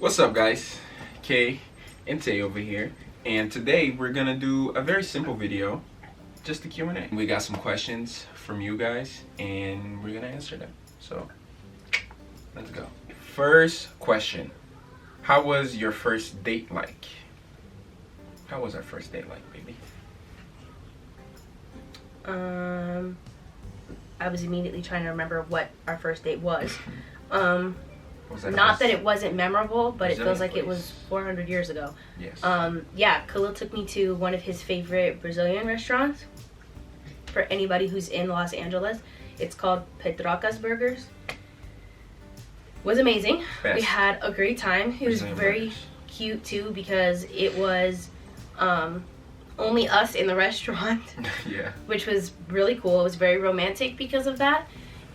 What's up, guys? Kay and Tay over here, and today we're gonna do a very simple video, just a Q&A. We got some questions from you guys and we're gonna answer them. So let's go. First question: how was your first date like? How was our first date like, baby? I was immediately trying to remember what our first date was. Not that it wasn't memorable, but it feels like it was 400 years ago. Yes. Yeah, Kalyl took me to one of his favorite Brazilian restaurants. For anybody who's in Los Angeles, it's called Petrocas Burgers. Was amazing. Best. We had a great time. It was Brazilian very burgers. cute too because it was only us in the restaurant. Yeah. Which was really cool. It was very romantic because of that.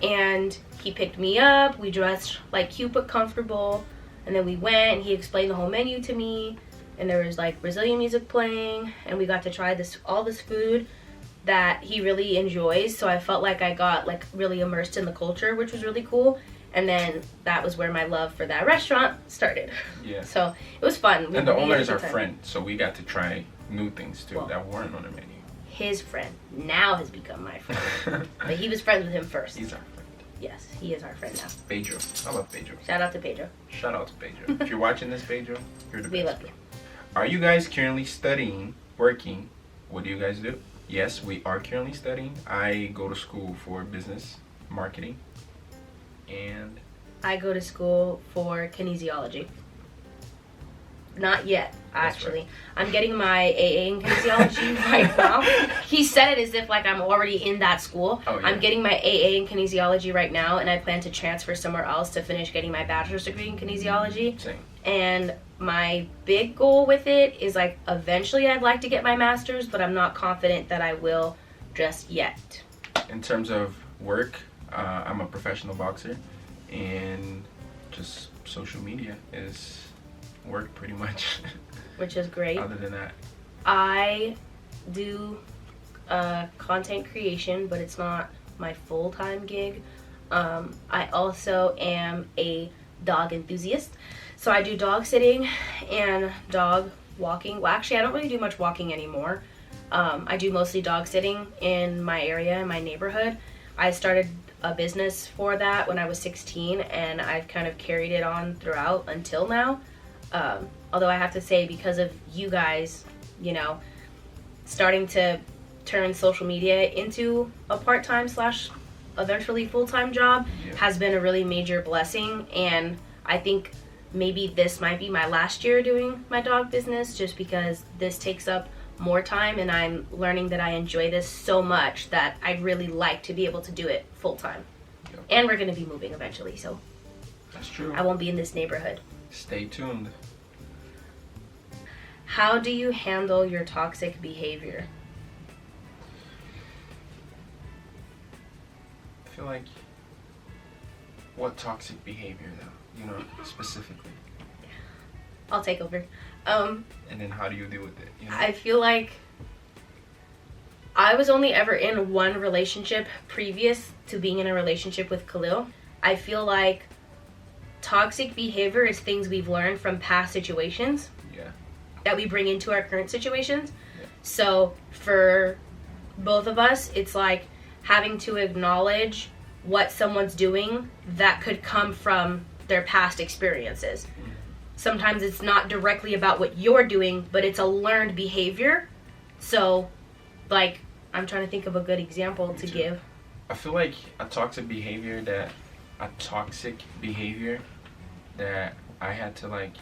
And he picked me up. We dressed like cute but comfortable. And then we went and he explained the whole menu to me. And there was like Brazilian music playing. And we got to try all this food that he really enjoys. So I felt like I got like really immersed in the culture, which was really cool. And then that was where my love for that restaurant started. Yeah. So it was fun. And the owner is our friend, so we got to try new things too that weren't on the menu. His friend now has become my friend. But he was friends with him first. He's our friend. Yes, he is our friend now. Pedro. I love Pedro. Shout out to Pedro. Shout out to Pedro. If you're watching this, Pedro, you're the best. We love you. Are you guys currently studying, working? What do you guys do? Yes, we are currently studying. I go to school for business marketing. And I go to school for kinesiology. Not yet, actually. Right. I'm getting my AA in kinesiology right now. He said it as if like I'm already in that school. Oh, yeah. I'm getting my AA in kinesiology right now, and I plan to transfer somewhere else to finish getting my bachelor's degree in kinesiology. Same. And my big goal with it is like eventually I'd like to get my master's, but I'm not confident that I will just yet. In terms of work, I'm a professional boxer, and just social media is work pretty much. Which is great. Other than that, I do content creation, but it's not my full-time gig. I also am a dog enthusiast. So I do dog sitting and dog walking. Well, actually, I don't really do much walking anymore. I do mostly dog sitting in my area, in my neighborhood. I started a business for that when I was 16, and I've kind of carried it on throughout until now. Although I have to say, because of you guys, you know, starting to turn social media into a part-time / eventually full-time job has been a really major blessing. And I think maybe this might be my last year doing my dog business, just because this takes up more time, and I'm learning that I enjoy this so much that I'd really like to be able to do it full-time. Yep. And we're going to be moving eventually, so that's true. I won't be in this neighborhood. Stay tuned. How do you handle your toxic behavior? I feel like, what toxic behavior though? You know, specifically. I'll take over. And then how do you deal with it? You know? I feel like I was only ever in one relationship previous to being in a relationship with Kalyl. I feel like toxic behavior is things we've learned from past situations. Yeah. That we bring into our current situations. Yeah. So for both of us, it's like having to acknowledge what someone's doing that could come from their past experiences. Mm-hmm. Sometimes it's not directly about what you're doing, but it's a learned behavior. So, like, I'm trying to think of a good example to give. I feel like a toxic behavior that I had to like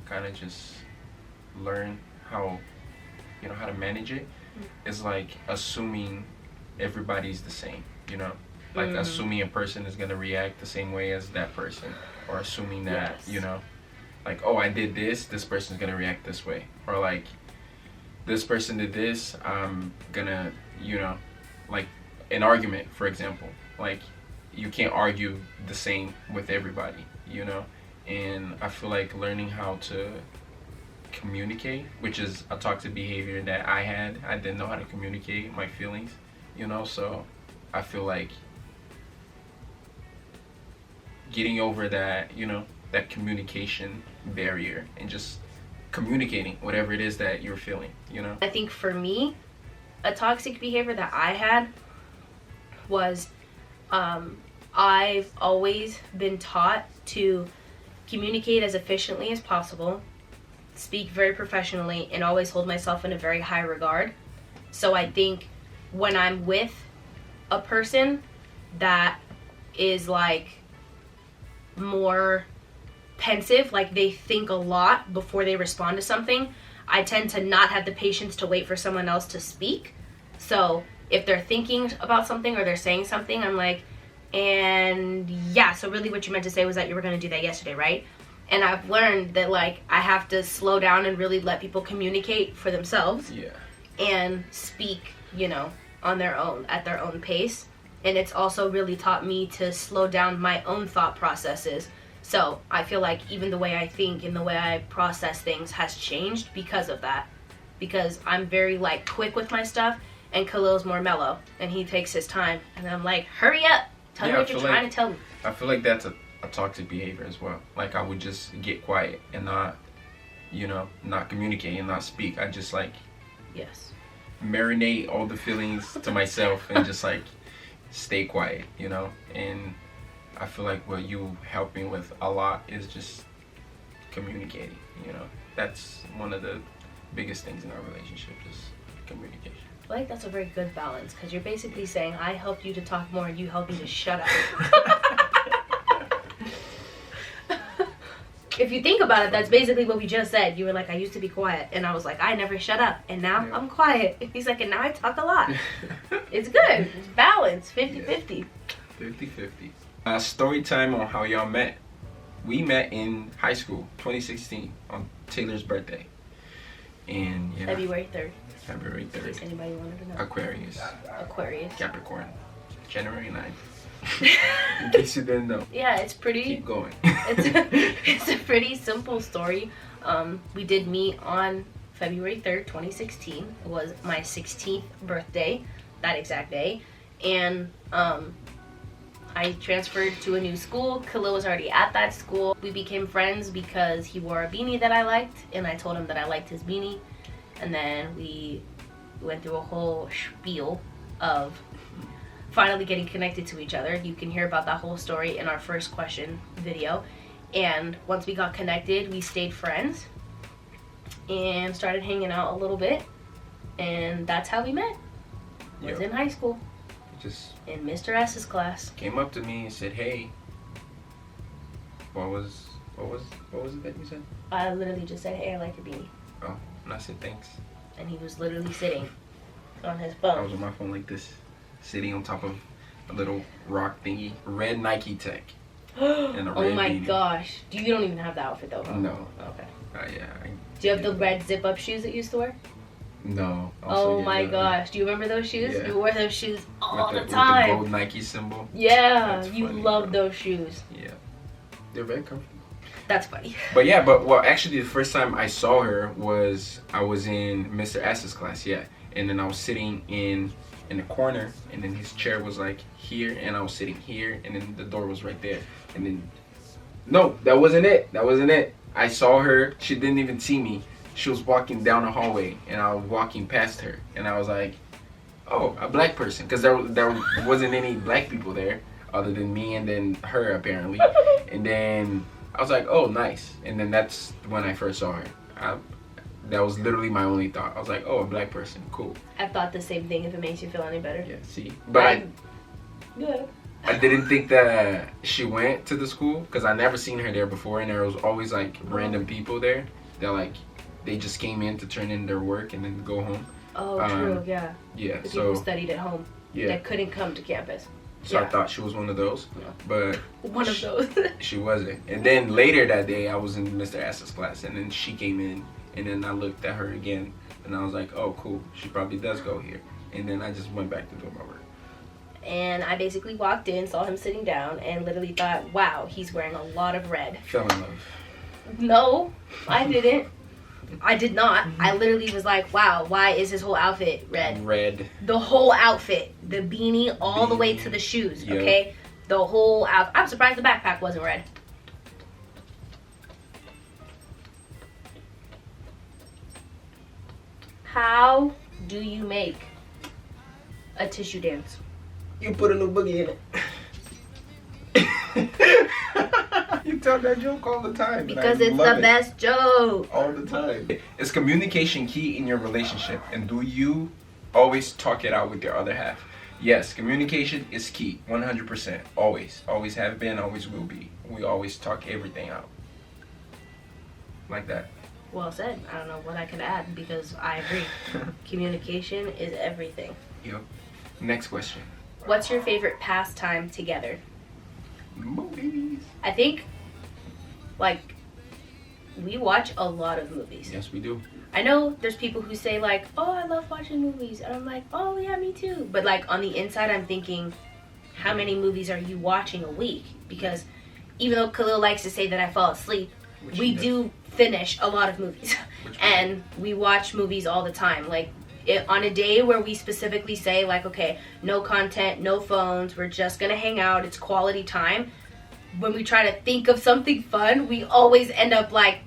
kind of just learn how to manage it is like assuming everybody's the same, you know, like assuming a person is going to react the same way as that person, or assuming that, you know, like, oh, I did this person's going to react this way, or like this person did this, I'm gonna, you know, like an argument, for example, like you can't argue the same with everybody, you know. And I feel like learning how to communicate, which is a toxic behavior that I didn't know how to communicate my feelings, you know. So I feel like getting over that, you know, that communication barrier and just communicating whatever it is that you're feeling, you know? I think for me, a toxic behavior that I had was I've always been taught to communicate as efficiently as possible, speak very professionally, and always hold myself in a very high regard. So I think when I'm with a person that is like more pensive, like they think a lot before they respond to something, I tend to not have the patience to wait for someone else to speak. So if they're thinking about something or they're saying something, I'm like, and yeah, so really what you meant to say was that you were going to do that yesterday, right? And I've learned that like I have to slow down and really let people communicate for themselves. Yeah. And speak, you know, on their own, at their own pace. And it's also really taught me to slow down my own thought processes. So I feel like even the way I think and the way I process things has changed because of that. Because I'm very like quick with my stuff, and Kalyl's more mellow, and he takes his time. And I'm like, hurry up, tell me what you're trying to tell me. I feel like that's a toxic behavior as well. Like I would just get quiet and not, you know, not communicate and not speak. I just like marinate all the feelings to myself and just like stay quiet, you know? And I feel like what you help me with a lot is just communicating, you know? That's one of the biggest things in our relationship, is communication. I feel like that's a very good balance, because you're basically saying I help you to talk more and you help me to shut up. If you think about it, that's basically what we just said. You were like, I used to be quiet. And I was like, I never shut up. And now I'm quiet. He's like, and now I talk a lot. It's good. It's balanced. 50-50. 50-50. Story time on how y'all met. We met in high school, 2016, on Taeler's birthday. And yeah, February 3rd. February 3rd. In case anybody wanted to know. Aquarius. Capricorn. January 9th. In case you didn't know. Yeah, it's pretty. Keep going. It's a pretty simple story. We did meet on February 3rd, 2016. It was my 16th birthday, that exact day. And I transferred to a new school. Kalyl was already at that school. We became friends because he wore a beanie that I liked, and I told him that I liked his beanie. And then we went through a whole spiel of finally getting connected to each other. You can hear about that whole story in our first question video. And once we got connected, we stayed friends and started hanging out a little bit. And that's how we met. It was in high school. Just in Mr. S's class. Came up to me and said, "Hey, what was it that you said?" I literally just said, "Hey, I like your beanie." Oh, and I said, "Thanks." And he was literally sitting on his I phone. was on my phone like this, sitting on top of a little rock thingy, red Nike Tech, and a red Oh my beanie. gosh! You don't even have the outfit though, huh? No. Okay. Yeah. Do you have the red zip-up shoes that you used to wear? No. Oh my gosh! Do you remember those shoes? Yeah. You wore those shoes all the With time. the gold Nike symbol. Yeah, That's you funny, loved bro. those shoes. Yeah. They're very comfortable. That's funny. But yeah, well, actually, the first time I saw her was I was in Mr. S's class, and then I was sitting in the corner, and then his chair was like here, and I was sitting here, and then the door was right there, and then no, that wasn't it. I saw her. She didn't even see me. She was walking down the hallway, and I was walking past her, and I was like, "Oh, a black person," because there wasn't any black people there other than me and then her apparently, and then I was like, "Oh, nice," and then that's when I first saw her. That was literally my only thought. I was like, "Oh, a black person, cool." I've thought the same thing. If it makes you feel any better. Yeah, see, but Good. I didn't think that she went to the school because I never seen her there before, and there was always like random people there that like they just came in to turn in their work and then go home. Oh, true. Yeah. Yeah. The So people studied at home. yeah. That couldn't come to campus. So I thought she was one of those, but one of those. she wasn't. And then later that day, I was in Mr. S's class, and then she came in, and then I looked at her again, and I was like, "Oh, cool. She probably does go here." And then I just went back to doing my work. And I basically walked in, saw him sitting down, and literally thought, "Wow, he's wearing a lot of red." Fell in love. No, I didn't. I did not. I literally was like, "Wow, why is his whole outfit red?" Red. The whole outfit, the beanie, all the way to the shoes. Yep. Okay, the whole outfit. I'm surprised the backpack wasn't red. How do you make a tissue dance? You put a new boogie in it. You tell that joke all the time. Because it's the best joke. All the time. Is communication key in your relationship? And do you always talk it out with your other half? Yes, communication is key. 100%. Always. Always have been, always will be. We always talk everything out. Like that. Well said. I don't know what I could add because I agree. Communication is everything. Yep. Next question. What's your favorite pastime together? Movies. I think, like, we watch a lot of movies. Yes, we do. I know there's people who say, like, oh, I love watching movies. And I'm like, oh, yeah, me too. But, like, on the inside, I'm thinking, how many movies are you watching a week? Because even though Kalyl likes to say that I fall asleep, we do finish a lot of movies. And we watch movies all the time. Like, on a day where we specifically say, like, okay, no content, no phones, we're just going to hang out, it's quality time. When we try to think of something fun, we always end up like,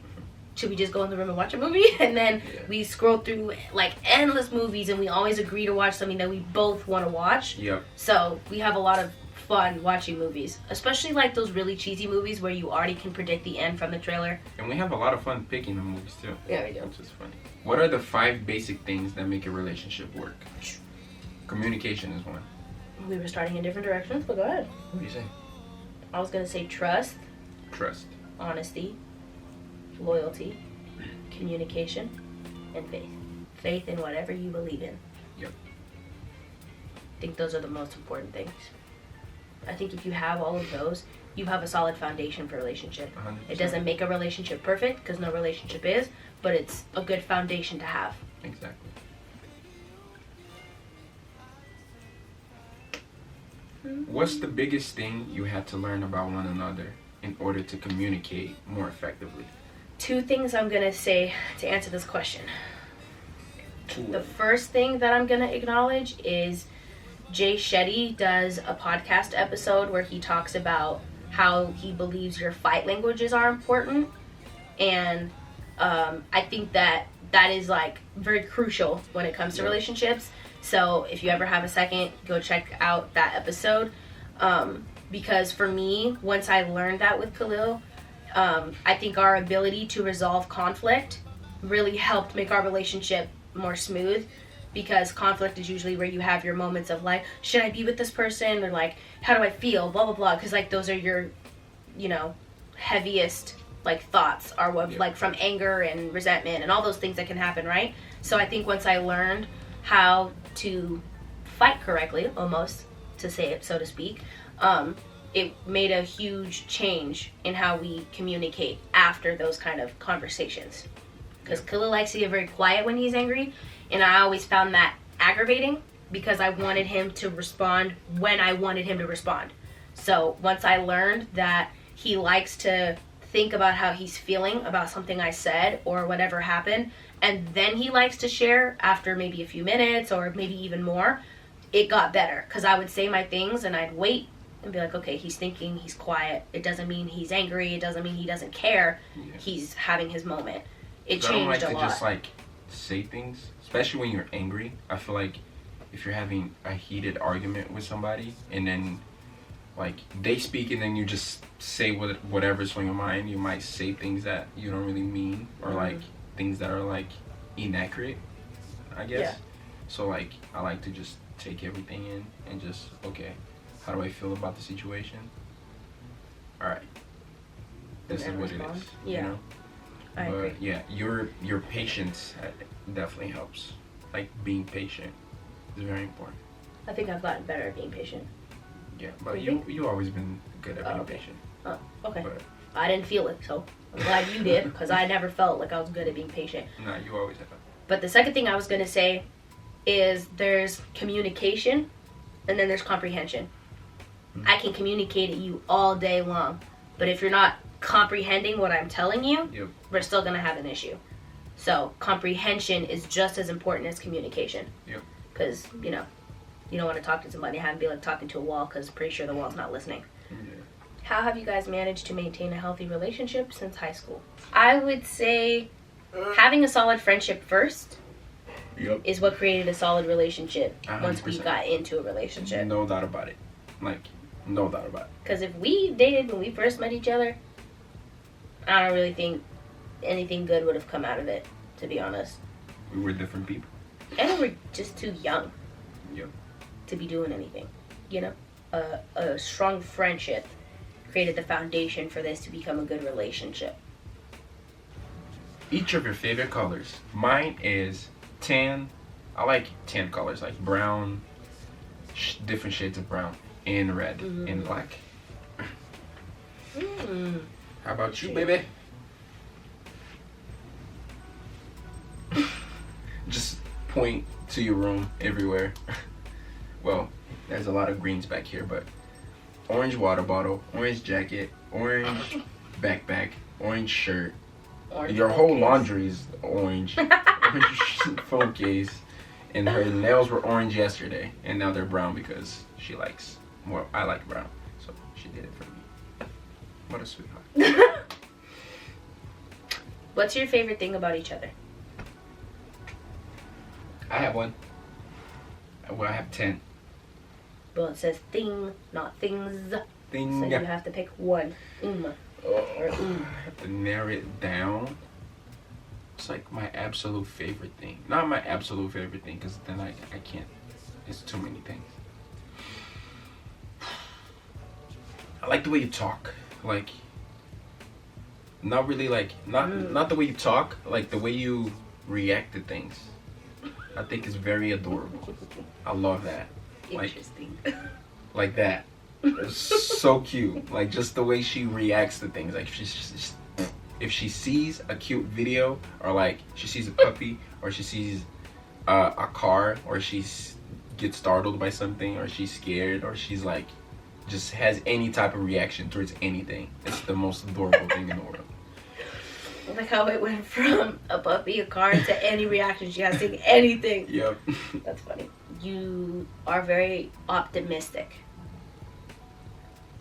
should we just go in the room and watch a movie? And then we scroll through like endless movies and we always agree to watch something that we both want to watch. Yep. So we have a lot of fun watching movies, especially like those really cheesy movies where you already can predict the end from the trailer. And we have a lot of fun picking the movies too. Yeah, we do. Which is funny. What are the 5 basic things that make a relationship work? Communication is one. We were starting in different directions, but go ahead. What do you say? I was going to say trust. Trust. Honesty. Loyalty. Communication. And faith. Faith in whatever you believe in. Yep. I think those are the most important things. I think if you have all of those, you have a solid foundation for a relationship. 100%. It doesn't make a relationship perfect, because no relationship is, but it's a good foundation to have. Exactly. What's the biggest thing you had to learn about one another in order to communicate more effectively? 2 things I'm going to say to answer this question. The first thing that I'm going to acknowledge is Jay Shetty does a podcast episode where he talks about how he believes your fight languages are important. And I think that is like very crucial when it comes to relationships. So if you ever have a second, go check out that episode. Because for me, once I learned that with Kalyl, I think our ability to resolve conflict really helped make our relationship more smooth. Because conflict is usually where you have your moments of like, should I be with this person? Or like, how do I feel? Blah, blah, blah. Because like those are your, you know, heaviest like thoughts are what like from anger and resentment and all those things that can happen, right? So I think once I learned how to fight correctly, almost to say it so to speak, it made a huge change in how we communicate after those kind of conversations. Because Kalyl likes to get very quiet when he's angry, and I always found that aggravating because I wanted him to respond when I wanted him to respond. So once I learned that he likes to think about how he's feeling about something I said or whatever happened, and then he likes to share after maybe a few minutes or maybe even more, it got better. Because I would say my things and I'd wait and be like, okay, he's thinking, he's quiet. It doesn't mean he's angry. It doesn't mean he doesn't care. Yeah. He's having his moment. It changed a lot. I don't like to just like say things, especially when you're angry. I feel like if you're having a heated argument with somebody and then like they speak and then you just say whatever's on your mind, you might say things that you don't really mean or like things that are like inaccurate, I guess. Yeah. So like I like to just take everything in and just, okay, how do I feel about the situation? All right, this is what it is. Yeah. You know? I agree. Yeah, your patience definitely helps. Like being patient is very important. I think I've gotten better at being patient. Yeah, but you always been good at being patient. Oh, okay. But I didn't feel it, so I'm glad you did, because I never felt like I was good at being patient. No, you always have. But the second thing I was going to say is there's communication and then there's comprehension. I can communicate at you all day long, but if you're not comprehending what I'm telling you, we're still going to have an issue. So comprehension is just as important as communication. Because, you know, you don't want to talk to somebody and have them be like talking to a wall, because I'm pretty sure the wall's not listening. How have you guys managed to maintain a healthy relationship since high school? I would say having a solid friendship first, Yep. is what created a solid relationship once we 100%. got into a relationship. No doubt about it. Like, no doubt about it. Because if we dated when we first met each other, I don't really think anything good would have come out of it, to be honest. We were different people. And we were just too young Yep. to be doing anything, you know? A strong friendship created the foundation for this to become a good relationship. Each of your favorite colors. Mine is tan. I like tan colors, like brown, different shades of brown, and red, and black. How about you, baby? Just point to your room everywhere. Well, there's a lot of greens back here, but orange water bottle, orange jacket, orange backpack, orange shirt. Orange Your phone whole case. laundry is orange. Orange phone case. And her nails were orange yesterday, and now they're brown because she likes more. I like brown, so she did it for me. What a sweetheart. What's your favorite thing about each other? I have one. Well, I have 10. Well, it says thing, not things. Thing. So you have to pick one. Oh, I have to narrow it down. It's like my absolute favorite thing. Not my absolute favorite thing, because then I can't. It's too many things. I like the way you talk. Like, not really like, not the way you talk, like the way you react to things. I think it's very adorable. I love that. Interesting. Like that. It's so cute. Like just the way she reacts to things. Like if she sees a cute video, or like she sees a puppy, or she sees a car, or she gets startled by something, or she's scared, or she's like just has any type of reaction towards anything. It's the most adorable thing in the world. Like how it went from a puppy, a car, to any reaction she has to anything. Yep. That's funny. You are very optimistic.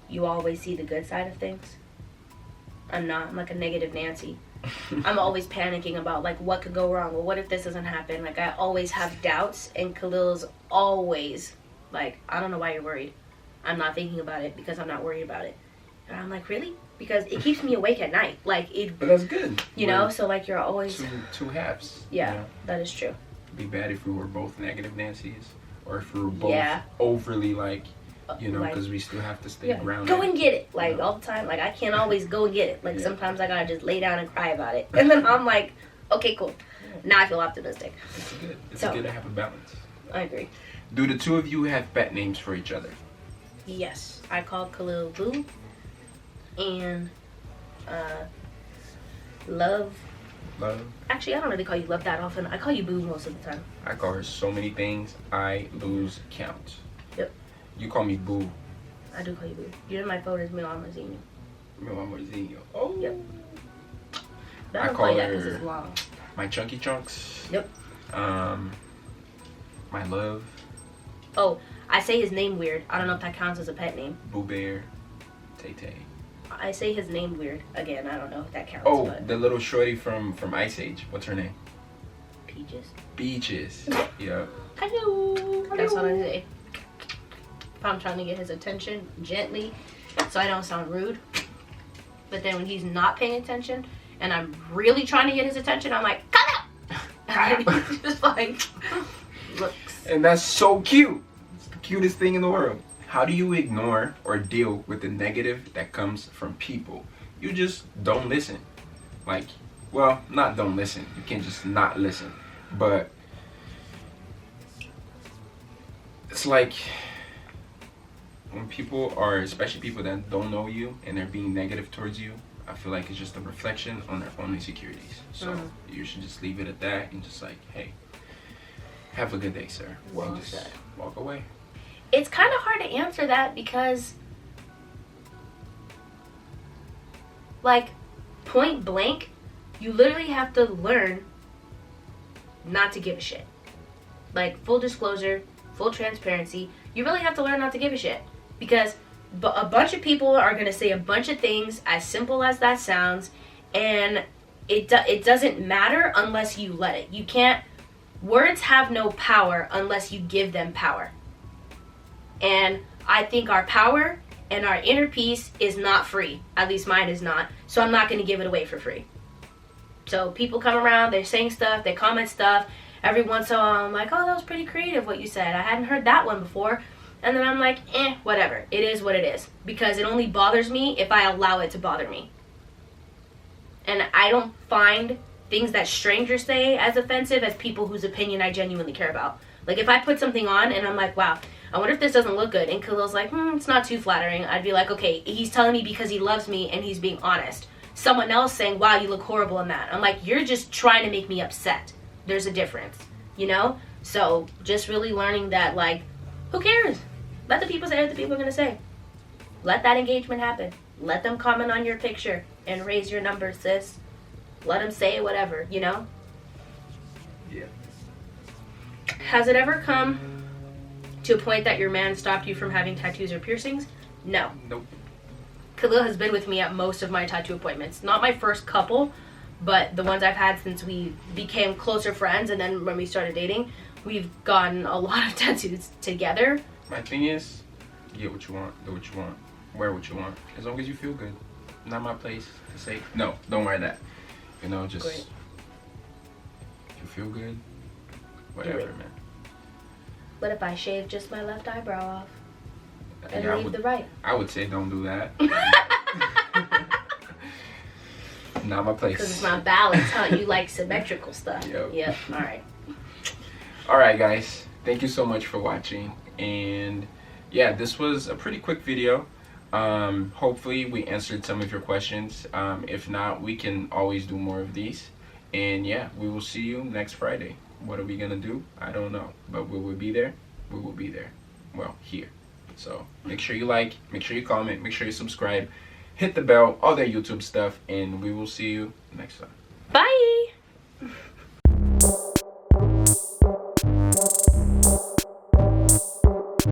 You always see the good side of things. I'm not. I'm like a negative Nancy. I'm always panicking about like what could go wrong. Well, what if this doesn't happen? Like I always have doubts, and Kalyl's always like, I don't know why you're worried. I'm not thinking about it because I'm not worried about it. And I'm like, really? Because it keeps me awake at night. Like it. But that's good. You know, so like you're always two halves. Yeah, You know? that is true. It'd be bad if we were both negative Nancy's, or if we were both Yeah. overly like, you know, Like- because we still have to stay Yeah, grounded. go and get it. Like Yeah. all the time. Like I can't always go and get it. Like Yeah. sometimes I gotta just lay down and cry about it. And then I'm like, okay, cool. Now I feel optimistic. It's good. It's So- good to have a balance. I agree. Do the two of you have pet names for each other? Yes, I call Kalyl Boo and Love. Love. Actually, I don't really call you Love that often. I call you Boo most of the time. I call her so many things, I lose count. Yep. You call me Boo. I do call you Boo. You're in my phone as Meu Amorzinho. Meu amorzinho. Oh. Yep. But I I don't call call you that because her- it's long. My chunky chunks. Yep. My love. Oh, I say his name weird. I don't know if that counts as a pet name. Boo Bear. Tay Tay. I say his name weird. Again, I don't know if that counts. Oh, but the little shorty from Ice Age. What's her name? Peaches. Beaches. Yeah. Hello. That's what I say. If I'm trying to get his attention gently, so I don't sound rude. But then when he's not paying attention, and I'm really trying to get his attention, I'm like, come out! And then he just like looks. And that's so cute. It's the cutest thing in the world. How do you ignore or deal with the negative that comes from people? You just don't listen. Like, well, not don't listen. You can't just not listen. But it's like when people are, especially people that don't know you and they're being negative towards you, I feel like it's just a reflection on their own insecurities. So you should just leave it at that and just like, hey, have a good day, sir. Well and just said. walk away. It's kind of hard to answer that because, like, point blank, you literally have to learn not to give a shit. Like, full disclosure, full transparency, you really have to learn not to give a shit. Because a bunch of people are going to say a bunch of things, as simple as that sounds, and it doesn't matter unless you let it. You can't Words have no power unless you give them power. And I think our power and our inner peace is not free. At least mine is not. So I'm not going to give it away for free. So people come around, they're saying stuff, they comment stuff. Every once in a while I'm like, oh, that was pretty creative what you said. I hadn't heard that one before. And then I'm like, whatever. It is what it is. Because it only bothers me if I allow it to bother me. And I don't find things that strangers say as offensive as people whose opinion I genuinely care about. Like, if I put something on and I'm like, wow, I wonder if this doesn't look good. And Kalyl's like, it's not too flattering. I'd be like, okay, he's telling me because he loves me and he's being honest. Someone else saying, wow, you look horrible in that. I'm like, you're just trying to make me upset. There's a difference, you know? So just really learning that, like, who cares? Let the people say what the people are going to say. Let that engagement happen. Let them comment on your picture and raise your number, sis. Let them say whatever, you know? Yeah. Has it ever come to a point that your man stopped you from having tattoos or piercings? No. Nope. Kalyl has been with me at most of my tattoo appointments. Not my first couple, but the ones I've had since we became closer friends, and then when we started dating, we've gotten a lot of tattoos together. My thing is, get what you want, do what you want, wear what you want, as long as you feel good. Not my place to say, no, don't wear that. You know, just, Great. if you feel good, whatever, man. But if I shave just my left eyebrow off and Yeah, leave the right? I would say don't do that. Not my place. Because it's not balanced, huh? You like symmetrical stuff. Yep. All right. All right, guys. Thank you so much for watching. And yeah, this was a pretty quick video. Hopefully we answered some of your questions. If not, we can always do more of these. And yeah, we will see you next Friday. What are we gonna do? I don't know, but will we be there? We will be there. Well, here. So make sure you like, make sure you comment, make sure you subscribe, hit the bell, all that YouTube stuff, and we will see you next time. Bye.